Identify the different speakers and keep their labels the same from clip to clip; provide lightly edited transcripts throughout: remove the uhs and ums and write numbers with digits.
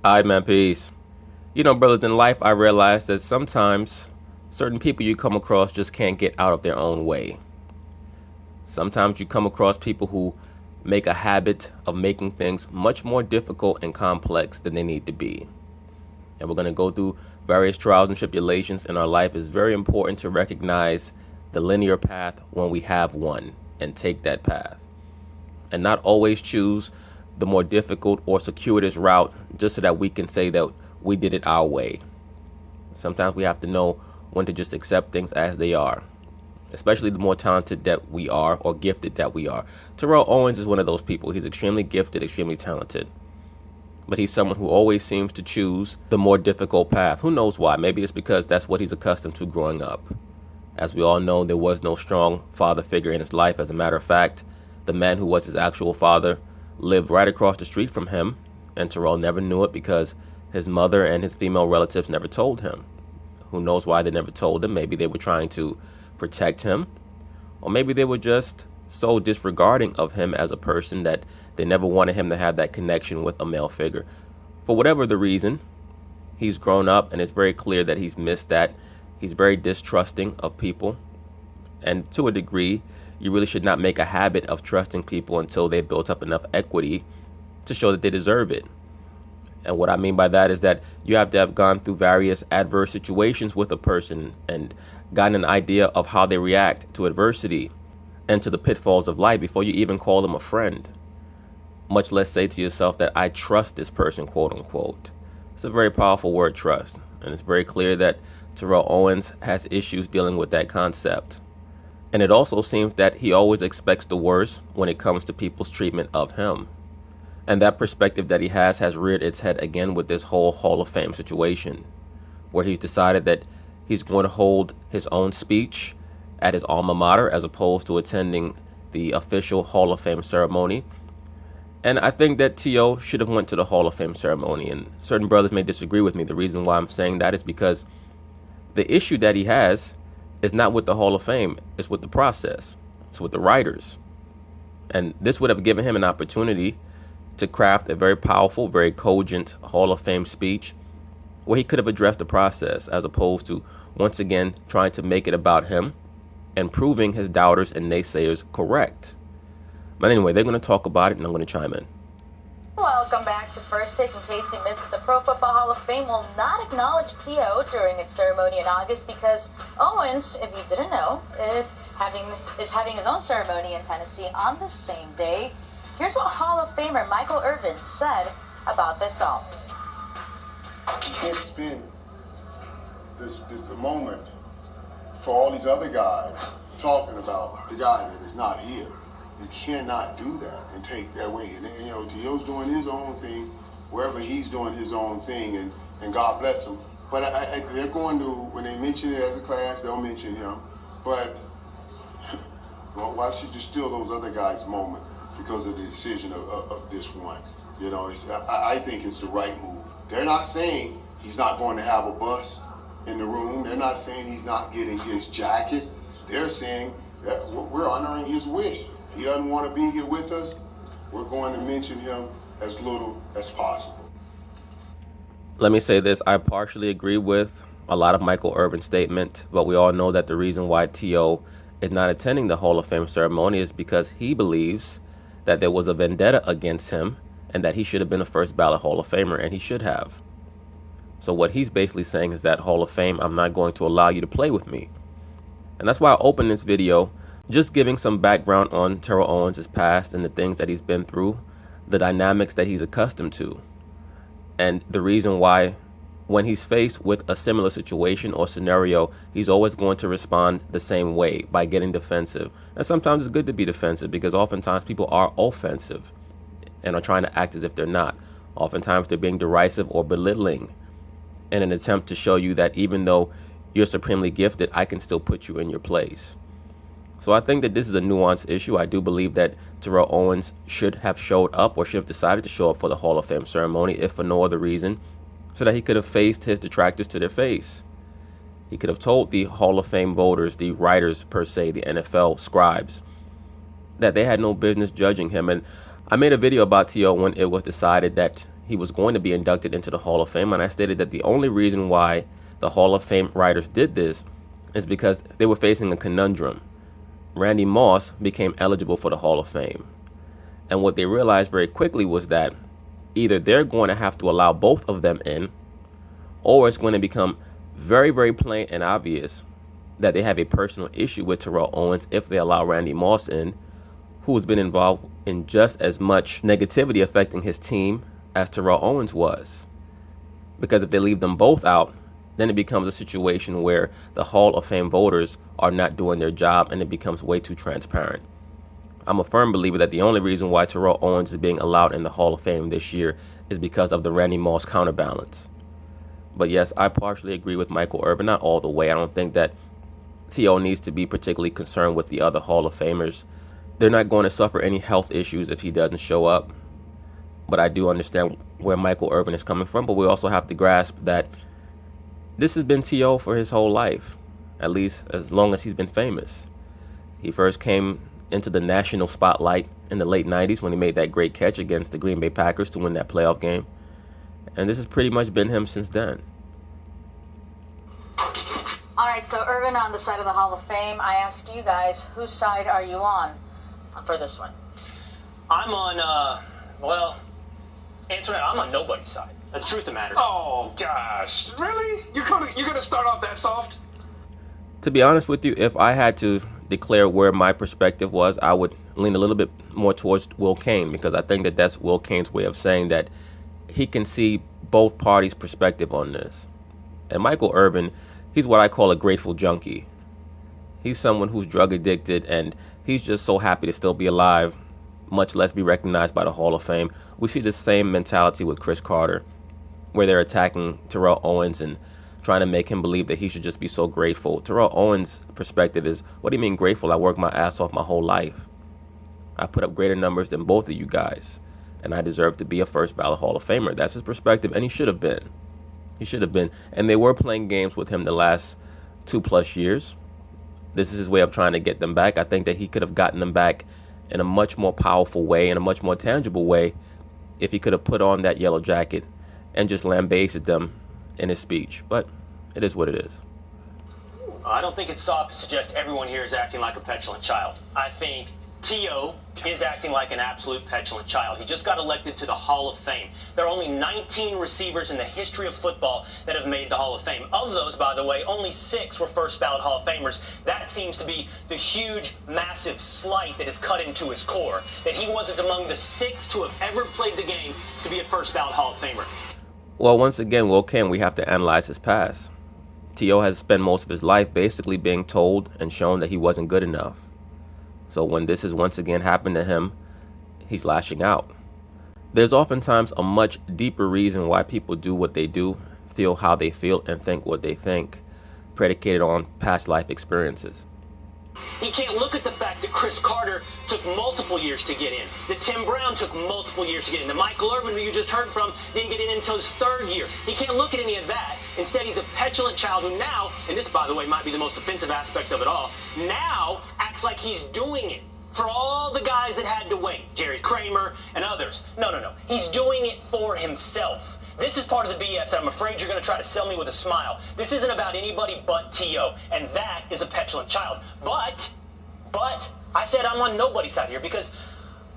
Speaker 1: Alright, man, peace. You know, brothers, in life, I realized that sometimes certain people you come across just can't get out of their own way. Sometimes you come across people who make a habit of making things much more difficult and complex than they need to be. And we're going to go through various trials and tribulations in our life. It's very important to recognize the linear path when we have one and take that path. And not always choose the more difficult or circuitous route just so that we can say that we did it our way. Sometimes we have to know when to just accept things as they are, especially the more talented that we are or gifted that we are. Terrell Owens is one of those people. He's extremely gifted, extremely talented, but he's someone who always seems to choose the more difficult path. Who knows why? Maybe it's because that's what he's accustomed to growing up. As we all know, there was no strong father figure in his life. As a matter of fact, the man who was his actual father lived right across the street from him, and Terrell never knew it because his mother and his female relatives never told him. Who knows why they never told him? Maybe they were trying to protect him, or maybe they were just so disregarding of him as a person that they never wanted him to have that connection with a male figure. For whatever the reason, he's grown up, and it's very clear that he's missed that. He's very distrusting of people, and to a degree, you really should not make a habit of trusting people until they've built up enough equity to show that they deserve it. And what I mean by that is that you have to have gone through various adverse situations with a person and gotten an idea of how they react to adversity and to the pitfalls of life before you even call them a friend, much less say to yourself that I trust this person, quote unquote. It's a very powerful word, trust, and it's very clear that Terrell Owens has issues dealing with that concept. And it also seems that he always expects the worst when it comes to people's treatment of him. And that perspective that he has reared its head again with this whole Hall of Fame situation, where he's decided that he's going to hold his own speech at his alma mater as opposed to attending the official Hall of Fame ceremony. And I think that T.O. should have went to the Hall of Fame ceremony, and certain brothers may disagree with me. The reason why I'm saying that is because the issue that he has is not with the Hall of Fame, it's with the process. It's with the writers. And this would have given him an opportunity to craft a very powerful, very cogent Hall of Fame speech where he could have addressed the process as opposed to once again trying to make it about him and proving his doubters and naysayers correct. But anyway, they're going to talk about it and I'm going to chime in.
Speaker 2: Welcome back to First Take. In case you missed it, the Pro Football Hall of Fame will not acknowledge T.O. during its ceremony in August because Owens, if you didn't know, is having his own ceremony in Tennessee on the same day. Here's what Hall of Famer Michael Irvin said about this song.
Speaker 3: You can't spend this moment for all these other guys talking about the guy that is not here. You cannot do that and take that way. And you know, T.O.'s doing his own thing, wherever he's doing his own thing, and God bless him. But they're going to, when they mention it as a class, they'll mention him. But well, why should you steal those other guys' moment because of the decision of this one? You know, I think it's the right move. They're not saying he's not going to have a bus in the room. They're not saying he's not getting his jacket. They're saying that we're honoring his wish. He doesn't want to be here with us. We're going to mention him as little as possible.
Speaker 1: Let me say this. I partially agree with a lot of Michael Irvin's statement, but we all know that the reason why T.O. is not attending the Hall of Fame ceremony is because he believes that there was a vendetta against him and that he should have been a first ballot Hall of Famer, and he should have. So what he's basically saying is that Hall of Fame, I'm not going to allow you to play with me. And that's why I opened this video just giving some background on Terrell Owens' past and the things that he's been through, the dynamics that he's accustomed to, and the reason why when he's faced with a similar situation or scenario, he's always going to respond the same way, by getting defensive. And sometimes it's good to be defensive because oftentimes people are offensive and are trying to act as if they're not. Oftentimes they're being derisive or belittling in an attempt to show you that even though you're supremely gifted, I can still put you in your place. So I think that this is a nuanced issue. I do believe that Terrell Owens should have showed up or should have decided to show up for the Hall of Fame ceremony, if for no other reason, so that he could have faced his detractors to their face. He could have told the Hall of Fame voters, the writers per se, the NFL scribes, that they had no business judging him. And I made a video about T.O. when it was decided that he was going to be inducted into the Hall of Fame, and I stated that the only reason why the Hall of Fame writers did this is because they were facing a conundrum. Randy Moss became eligible for the Hall of Fame, and what they realized very quickly was that either they're going to have to allow both of them in, or it's going to become very, very plain and obvious that they have a personal issue with Terrell Owens if they allow Randy Moss in, who's been involved in just as much negativity affecting his team as Terrell Owens was. Because if they leave them both out, then it becomes a situation where the Hall of Fame voters are not doing their job, and it becomes way too transparent. I'm a firm believer that the only reason why Terrell Owens is being allowed in the Hall of Fame this year is because of the Randy Moss counterbalance. But yes, I partially agree with Michael Irvin, not all the way. I don't think that T.O. needs to be particularly concerned with the other Hall of Famers. They're not going to suffer any health issues if he doesn't show up. But I do understand where Michael Irvin is coming from. But we also have to grasp that this has been T.O. for his whole life, at least as long as he's been famous. He first came into the national spotlight in the late 90s when he made that great catch against the Green Bay Packers to win that playoff game. And this has pretty much been him since then.
Speaker 2: All right, so Irvin, on the side of the Hall of Fame, I ask you guys, whose side are you on for this one?
Speaker 4: I'm on, Antoinette, I'm on nobody's side. That's the truth of the matter.
Speaker 5: Oh, gosh. Really? You're gonna start off that soft?
Speaker 1: To be honest with you, if I had to declare where my perspective was, I would lean a little bit more towards Will Cain, because I think that that's Will Cain's way of saying that he can see both parties' perspective on this. And Michael Irvin, he's what I call a grateful junkie. He's someone who's drug addicted, and he's just so happy to still be alive, much less be recognized by the Hall of Fame. We see the same mentality with Chris Carter, where they're attacking Terrell Owens and trying to make him believe that he should just be so grateful. Terrell Owens' perspective is, what do you mean grateful? I worked my ass off my whole life. I put up greater numbers than both of you guys, and I deserve to be a first ballot Hall of Famer. That's his perspective, and he should have been. He should have been. And they were playing games with him the last 2+ years. This is his way of trying to get them back. I think that he could have gotten them back in a much more powerful way, in a much more tangible way, if he could have put on that yellow jacket and just lambasted them in his speech. But it is what it is.
Speaker 4: I don't think it's soft to suggest everyone here is acting like a petulant child. I think T.O. is acting like an absolute petulant child. He just got elected to the Hall of Fame. There are only 19 receivers in the history of football that have made the Hall of Fame. Of those, by the way, only 6 were first ballot Hall of Famers. That seems to be the huge, massive slight that is cut into his core, that he wasn't among the 6 to have ever played the game to be a first ballot Hall of Famer.
Speaker 1: Well, once again, Will Cain, we have to analyze his past. T.O. has spent most of his life basically being told and shown that he wasn't good enough. So when this has once again happened to him, he's lashing out. There's oftentimes a much deeper reason why people do what they do, feel how they feel, and think what they think, predicated on past life experiences.
Speaker 4: He can't look at the fact that Chris Carter took multiple years to get in, that Tim Brown took multiple years to get in, that Michael Irvin, who you just heard from, didn't get in until his 3rd year. He can't look at any of that. Instead, he's a petulant child who now, and this, by the way, might be the most offensive aspect of it all, now acts like he's doing it for all the guys that had to wait, Jerry Kramer and others. No. He's doing it for himself. This is part of the BS that I'm afraid you're going to try to sell me with a smile. This isn't about anybody but T.O., and that is a petulant child. But, I said I'm on nobody's side here because,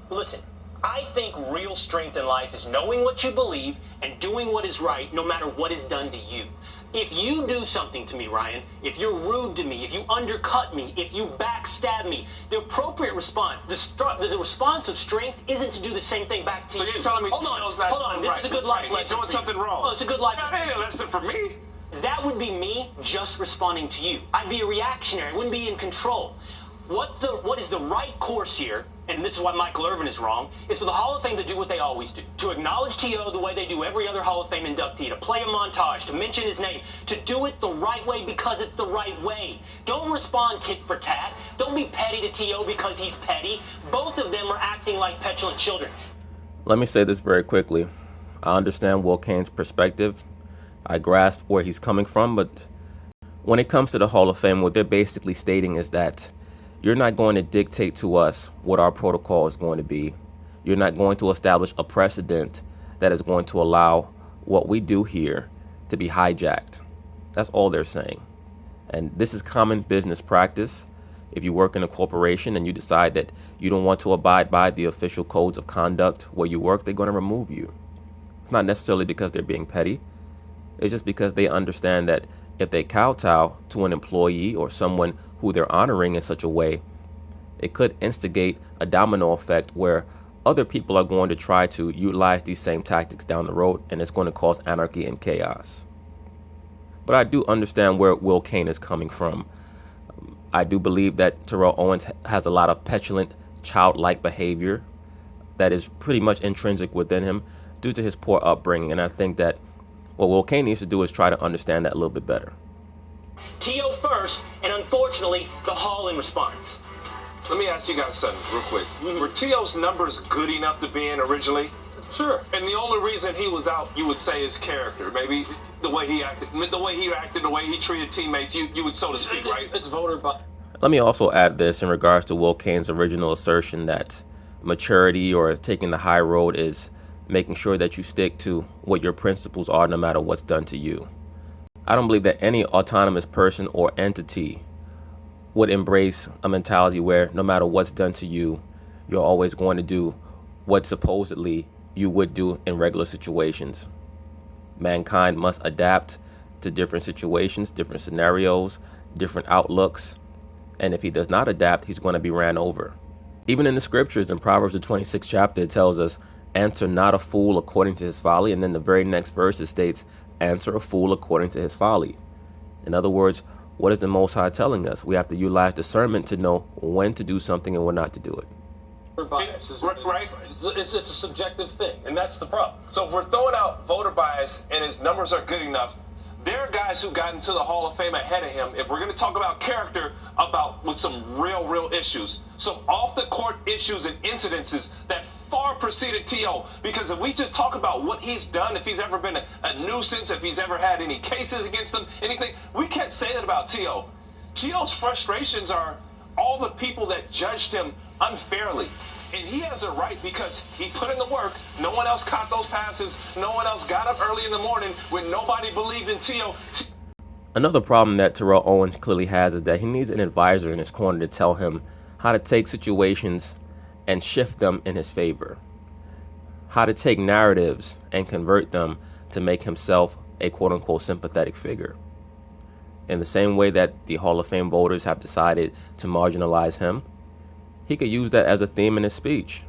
Speaker 4: listen, I think real strength in life is knowing what you believe and doing what is right no matter what is done to you. If you do something to me, Ryan, if you're rude to me, if you undercut me, if you backstab me, the appropriate response, the response of strength isn't to do the same thing back to you.
Speaker 5: So you're telling me
Speaker 4: hold on, this is a good life lesson.
Speaker 5: He's doing something wrong.
Speaker 4: Oh, it's a good life
Speaker 5: That ain't a lesson for me.
Speaker 4: That would be me just responding to you. I'd be a reactionary. I wouldn't be in control. What is the right course here, and this is why Michael Irvin is wrong, is for the Hall of Fame to do what they always do. To acknowledge T.O. the way they do every other Hall of Fame inductee, to play a montage, to mention his name, to do it the right way because it's the right way. Don't respond tit for tat. Don't be petty to T.O. because he's petty. Both of them are acting like petulant children.
Speaker 1: Let me say this very quickly. I understand Will Cain's perspective. I grasp where he's coming from, but when it comes to the Hall of Fame, what they're basically stating is that you're not going to dictate to us what our protocol is going to be. You're not going to establish a precedent that is going to allow what we do here to be hijacked. That's all they're saying. And this is common business practice. If you work in a corporation and you decide that you don't want to abide by the official codes of conduct where you work, they're going to remove you. It's not necessarily because they're being petty. It's just because they understand that if they kowtow to an employee or someone who they're honoring in such a way, it could instigate a domino effect where other people are going to try to utilize these same tactics down the road, and it's going to cause anarchy and chaos. But I do understand where Will Cain is coming from. I do believe that Terrell Owens has a lot of petulant, childlike behavior that is pretty much intrinsic within him due to his poor upbringing. And I think that what Will Cain needs to do is try to understand that a little bit better.
Speaker 4: T.O. first, and unfortunately, the Hall in response.
Speaker 5: Let me ask you guys something real quick. Were T.O.'s numbers good enough to be in originally? Sure. And the only reason he was out, you would say, is character. Maybe the way he acted, the way he treated teammates, you would, so to speak, right?
Speaker 4: It's voted by.
Speaker 1: Let me also add this in regards to Will Cain's original assertion that maturity or taking the high road is making sure that you stick to what your principles are no matter what's done to you. I don't believe that any autonomous person or entity would embrace a mentality where no matter what's done to you, you're always going to do what supposedly you would do in regular situations. Mankind must adapt to different situations, different scenarios, different outlooks. And if he does not adapt, he's going to be ran over. Even in the scriptures, in Proverbs the 26th chapter, it tells us, answer not a fool according to his folly. And then the very next verse it states, answer a fool according to his folly. In other words, what is the Most High telling us? We have to utilize discernment to know when to do something and when not to do it.
Speaker 6: Bias is
Speaker 5: Right.
Speaker 6: It's a subjective thing, and that's the problem.
Speaker 5: So if we're throwing out voter bias and his numbers are good enough, there are guys who got into the Hall of Fame ahead of him. If we're going to talk about character, with some real issues, some off-the-court issues and incidences that far preceded T.O. Because if we just talk about what he's done, if he's ever been a nuisance, if he's ever had any cases against him, anything, we can't say that about T.O. T.O.'s frustrations are all the people that judged him unfairly. And he has a right because he put in the work. No one else caught those passes. No one else got up early in the morning when nobody believed in T.O.
Speaker 1: Another problem that Terrell Owens clearly has is that he needs an advisor in his corner to tell him how to take situations and shift them in his favor. How to take narratives and convert them to make himself a quote-unquote sympathetic figure. In the same way that the Hall of Fame voters have decided to marginalize him, he could use that as a theme in his speech.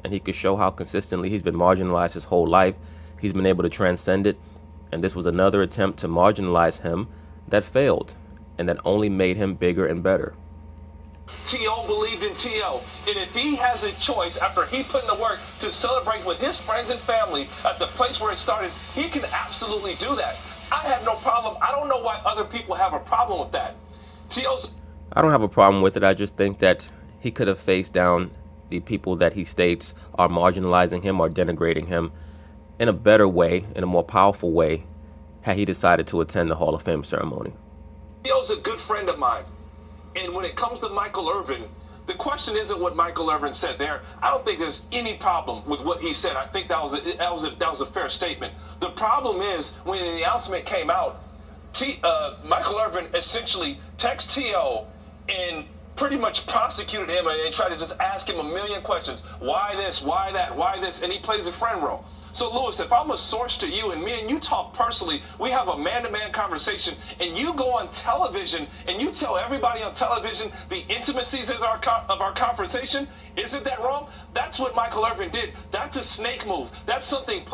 Speaker 1: And he could show how consistently he's been marginalized his whole life. He's been able to transcend it. And this was another attempt to marginalize him that failed and that only made him bigger and better.
Speaker 5: T.O. believed in T.O. And if he has a choice after he put in the work to celebrate with his friends and family at the place where it started, he can absolutely do that. I have no problem. I don't know why other people have a problem with that.
Speaker 1: I don't have a problem with it. I just think that he could have faced down the people that he states are marginalizing him or denigrating him in a better way, in a more powerful way, had he decided to attend the Hall of Fame ceremony.
Speaker 5: T.O.'s a good friend of mine. And when it comes to Michael Irvin, the question isn't what Michael Irvin said there. I don't think there's any problem with what he said. I think that was a fair statement. The problem is when the announcement came out, Michael Irvin essentially texted T.O. and pretty much prosecuted him and tried to just ask him a million questions. Why this? Why that? Why this? And he plays a friend role. So, Lewis, if I'm a source to you and me and you talk personally, we have a man-to-man conversation, and you go on television and you tell everybody on television the intimacies of our conversation, isn't that wrong? That's what Michael Irvin did. That's a snake move. That's something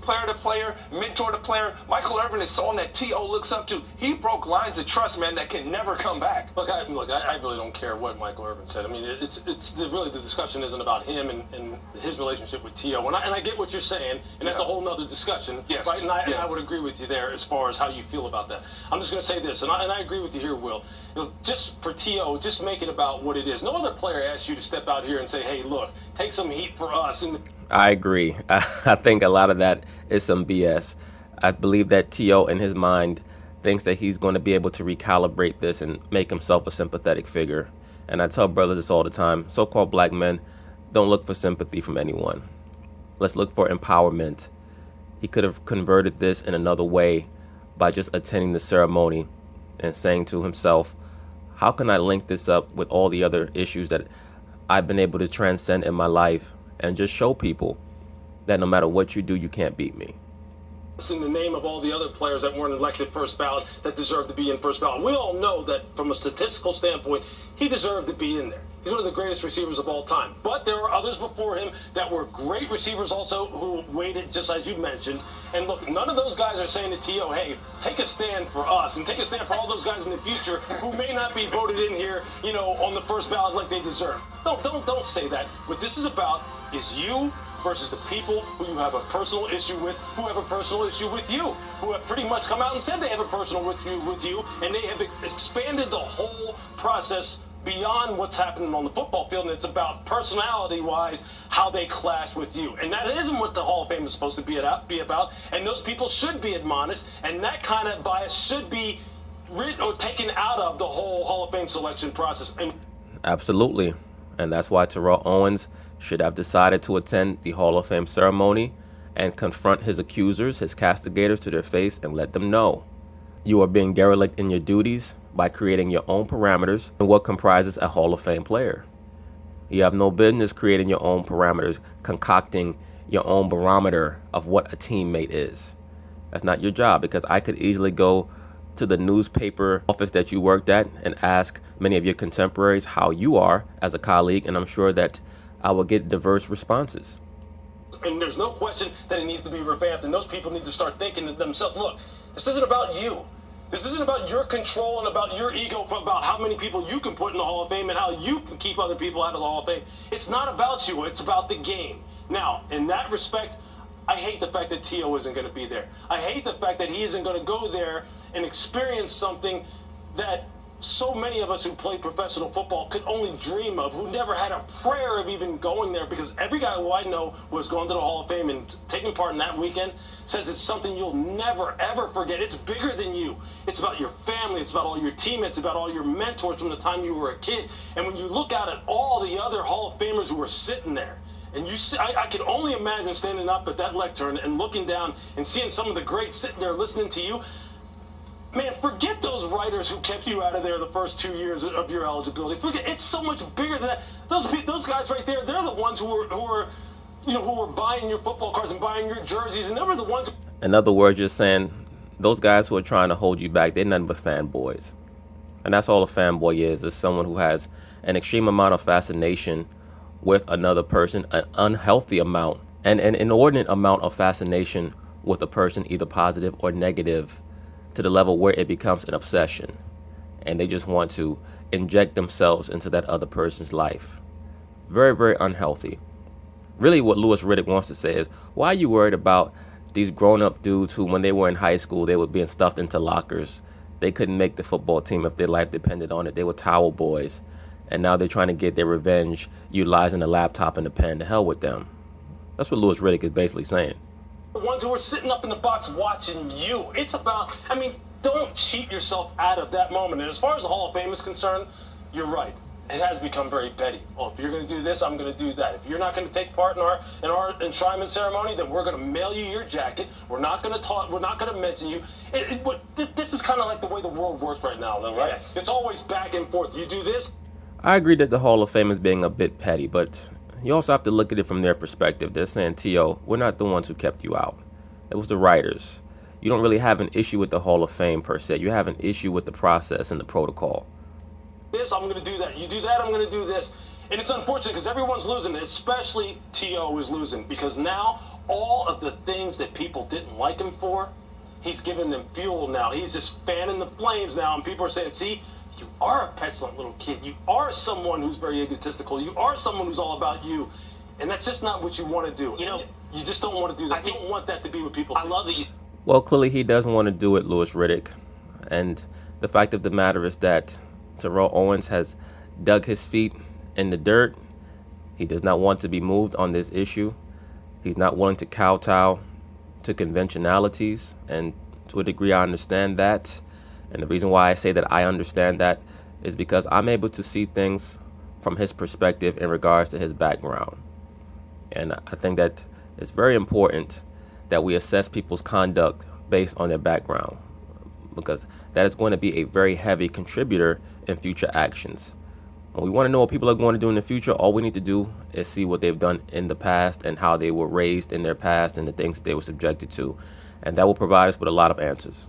Speaker 5: player to player, mentor to player. Michael Irvin is someone that T.O. looks up to. He broke lines of trust, man, that can never come back.
Speaker 6: Look, I really don't care what Michael Irvin said. I mean, it's really the discussion isn't about him and his relationship with T.O. And I get what you're saying, and that's a whole nother discussion.
Speaker 5: Yes.
Speaker 6: Right? And I would agree with you there as far as how you feel about that. I'm just going to say this, and I agree with you here, Will. You know, just for T.O., just make it about what it is. No other player asks you to step out here and say, hey, look, take some heat for us.
Speaker 1: I agree. I think a lot of that is some BS. I believe that T.O. in his mind thinks that he's going to be able to recalibrate this and make himself a sympathetic figure. And I tell brothers this all the time. So-called black men don't look for sympathy from anyone. Let's look for empowerment. He could have converted this in another way by just attending the ceremony and saying to himself, how can I link this up with all the other issues that I've been able to transcend in my life, and just show people that no matter what you do, you can't beat me.
Speaker 6: In the name of all the other players that weren't elected first ballot that deserve to be in first ballot. We all know that from a statistical standpoint, he deserved to be in there. He's one of the greatest receivers of all time. But there are others before him that were great receivers also who waited, just as you mentioned. And look, none of those guys are saying to T.O., hey, take a stand for us and take a stand for all those guys in the future who may not be voted in here, on the first ballot like they deserve. Don't say that. What this is about is you versus the people who you have a personal issue with, who have a personal issue with you, who have pretty much come out and said they have a personal issue with you, and they have expanded the whole process beyond what's happening on the football field, and it's about personality-wise how they clash with you. And that isn't what the Hall of Fame is supposed to be about, and those people should be admonished, and that kind of bias should be taken out of the whole Hall of Fame selection process.
Speaker 1: Absolutely. And that's why Terrell Owens should have decided to attend the Hall of Fame ceremony and confront his accusers, his castigators, to their face and let them know you are being derelict in your duties by creating your own parameters in what comprises a Hall of Fame player. You have no business creating your own parameters, concocting your own barometer of what a teammate is. That's not your job, because I could easily go to the newspaper office that you worked at and ask many of your contemporaries how you are as a colleague, and I'm sure that I will get diverse responses.
Speaker 6: And there's no question that it needs to be revamped, and those people need to start thinking to themselves, look, this isn't about you. This isn't about your control and about your ego, about how many people you can put in the Hall of Fame and how you can keep other people out of the Hall of Fame. It's not about you. It's about the game. Now, in that respect, I hate the fact that T.O. isn't going to be there. I hate the fact that he isn't going to go there and experience something that so many of us who play professional football could only dream of, who never had a prayer of even going there, because every guy who I know who has gone to the Hall of Fame and taken part in that weekend says it's something you'll never, ever forget. It's bigger than you. It's about your family. It's about all your teammates. It's about all your mentors from the time you were a kid. And when you look out at all the other Hall of Famers who are sitting there, and you see, I can only imagine standing up at that lectern and looking down and seeing some of the greats sitting there listening to you. Man, forget those writers who kept you out of there the first 2 years of your eligibility. Forget, it's so much bigger than that. Those guys right there, they're the ones who were buying your football cards and buying your jerseys, and they were the ones.
Speaker 1: In other words, you're saying those guys who are trying to hold you back, they're nothing but fanboys. And that's all a fanboy is someone who has an extreme amount of fascination with another person, an unhealthy amount, and an inordinate amount of fascination with a person, either positive or negative, to the level where it becomes an obsession, and they just want to inject themselves into that other person's life. Very, very unhealthy. Really, what Louis Riddick wants to say is, why are you worried about these grown-up dudes who, when they were in high school, they were being stuffed into lockers? They couldn't make the football team if their life depended on it. They were towel boys, and now they're trying to get their revenge utilizing the laptop and the pen. To hell with them. That's what Louis Riddick is basically saying.
Speaker 6: The ones who are sitting up in the box watching you. It's about, don't cheat yourself out of that moment. And as far as the Hall of Fame is concerned, you're right. It has become very petty. Well, if you're going to do this, I'm going to do that. If you're not going to take part in our enshrinement ceremony, then we're going to mail you your jacket. We're not going to talk. We're not going to mention you. This is kind of like the way the world works right now, though, right? Yes. It's always back and forth. You do this.
Speaker 1: I agree that the Hall of Fame is being a bit petty, but you also have to look at it from their perspective. They're saying, T.O., we're not the ones who kept you out. It was the writers. You don't really have an issue with the Hall of Fame per se. You have an issue with the process and the protocol.
Speaker 6: This, I'm going to do that. You do that, I'm going to do this. And it's unfortunate because everyone's losing, especially T.O. is losing, because now all of the things that people didn't like him for, he's giving them fuel now. He's just fanning the flames now, and people are saying, see, you are a petulant little kid. You are someone who's very egotistical. You are someone who's all about you. And that's just not what you want to do. You just don't want to do that. You don't want that to be what people think. I love these.
Speaker 1: Well, clearly he doesn't want to do it, Louis Riddick. And the fact of the matter is that Terrell Owens has dug his feet in the dirt. He does not want to be moved on this issue. He's not willing to kowtow to conventionalities. And to a degree, I understand that. And the reason why I say that I understand that is because I'm able to see things from his perspective in regards to his background. And I think that It's very important that we assess people's conduct based on their background, because that is going to be a very heavy contributor in future actions. When we want to know what people are going to do in the future, all we need to do is see what they've done in the past and how they were raised in their past and the things that they were subjected to. And that will provide us with a lot of answers.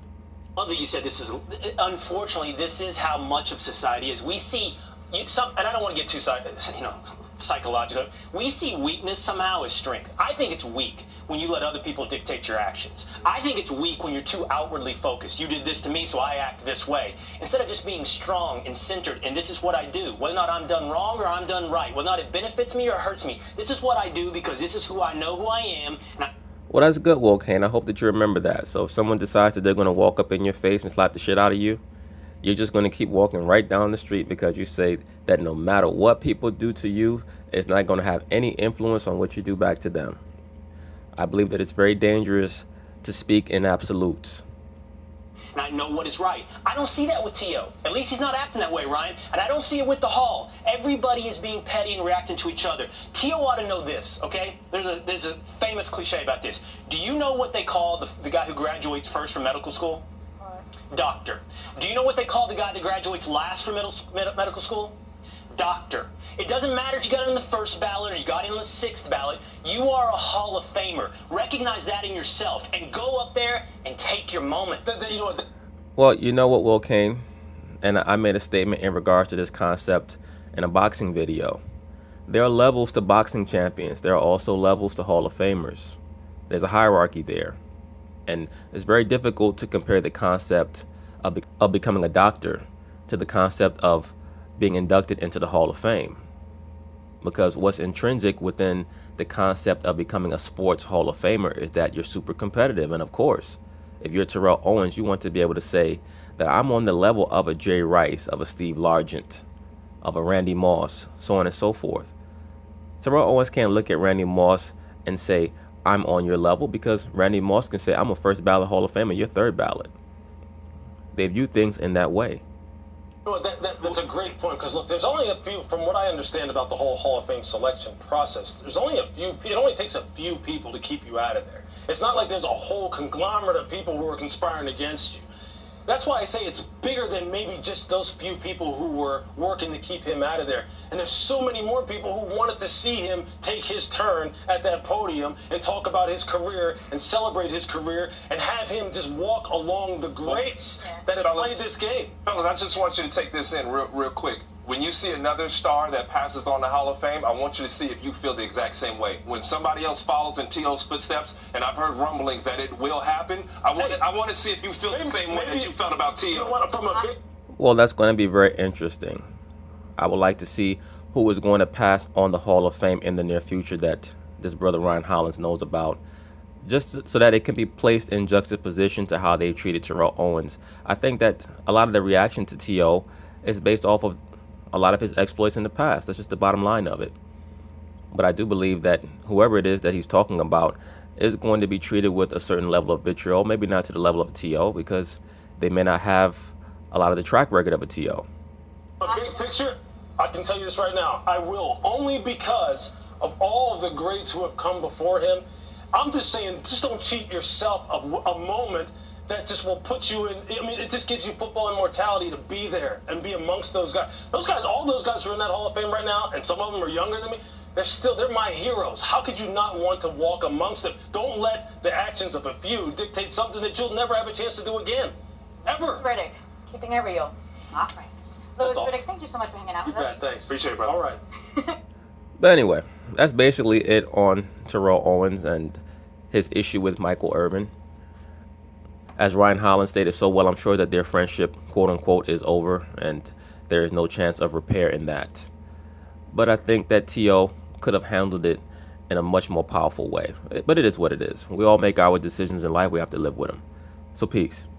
Speaker 4: I love that you said this is, unfortunately, this is how much of society is. We see, and I don't want to get too, psychological. We see weakness somehow as strength. I think it's weak when you let other people dictate your actions. I think it's weak when you're too outwardly focused. You did this to me, so I act this way. Instead of just being strong and centered, and this is what I do. Whether or not I'm done wrong or I'm done right. Whether or not it benefits me or hurts me. This is what I do because this is who I know who I am.
Speaker 1: Well, that's good, Will Kane. I hope that you remember that. So if someone decides that they're going to walk up in your face and slap the shit out of you, you're just going to keep walking right down the street because you say that no matter what people do to you, it's not going to have any influence on what you do back to them. I believe that it's very dangerous to speak in absolutes.
Speaker 4: And I know what is right. I don't see that with T.O. At least he's not acting that way, Ryan. And I don't see it with the Hall. Everybody is being petty and reacting to each other. T.O. ought to know this, okay? There's a famous cliche about this. Do you know what they call the guy who graduates first from medical school? Doctor. Do you know what they call the guy that graduates last from medical school? Doctor. It doesn't matter if you got in the first ballot or you got in the sixth ballot. You are a Hall of Famer. Recognize that in yourself and go up there and take your moment.
Speaker 1: Well, you know what, Will Kane? And I made a statement in regards to this concept in a boxing video. There are levels to boxing champions. There are also levels to Hall of Famers. There's a hierarchy there. And it's very difficult to compare the concept of becoming a doctor to the concept of being inducted into the Hall of Fame. Because what's intrinsic within the concept of becoming a sports Hall of Famer is that you're super competitive. And of course, if you're Terrell Owens, you want to be able to say that I'm on the level of a Jerry Rice, of a Steve Largent, of a Randy Moss, so on and so forth. Terrell Owens can't look at Randy Moss and say, I'm on your level, because Randy Moss can say, I'm a first ballot Hall of Famer, you're third ballot. They view things in that way.
Speaker 6: That's a great point, because look, there's only a few, from what I understand about the whole Hall of Fame selection process, there's only a few, it only takes a few people to keep you out of there. It's not like there's a whole conglomerate of people who are conspiring against you. That's why I say it's bigger than maybe just those few people who were working to keep him out of there. And there's so many more people who wanted to see him take his turn at that podium and talk about his career and celebrate his career and have him just walk along the greats that have played this game.
Speaker 5: Fellas, I just want you to take this in real quick. When you see another star that passes on the Hall of Fame, I want you to see if you feel the exact same way. When somebody else follows in T.O.'s footsteps, and I've heard rumblings that it will happen, I want to see if you feel the same way that you felt about T.O.
Speaker 1: Well, that's going to be very interesting. I would like to see who is going to pass on the Hall of Fame in the near future that this brother Ryan Hollins knows about, just so that it can be placed in juxtaposition to how they treated Terrell Owens. I think that a lot of the reaction to T.O. is based off of a lot of his exploits in the past. That's just the bottom line of it. But I do believe that whoever it is that he's talking about is going to be treated with a certain level of vitriol, maybe not to the level of a T.O., because they may not have a lot of the track record of a T.O.
Speaker 6: A big picture, I can tell you this right now, I will, only because of all of the greats who have come before him. I'm just saying, just don't cheat yourself of a moment that just will put you in. I mean, it just gives you football immortality to be there and be amongst those guys. Those guys, all those guys who are in that Hall of Fame right now, and some of them are younger than me, they're my heroes. How could you not want to walk amongst them? Don't let the actions of a few dictate something that you'll never have a chance to do again. Ever.
Speaker 2: Lewis Riddick, keeping it real. Not friends. Lewis Riddick, thank you so much for hanging out with us.
Speaker 6: Thanks.
Speaker 5: Appreciate it, brother.
Speaker 6: All right.
Speaker 1: But anyway, that's basically it on Terrell Owens and his issue with Michael Irvin. As Ryan Hollins stated so well, I'm sure that their friendship, quote unquote, is over, and there is no chance of repair in that. But I think that T.O. could have handled it in a much more powerful way. But it is what it is. We all make our decisions in life. We have to live with them. So peace.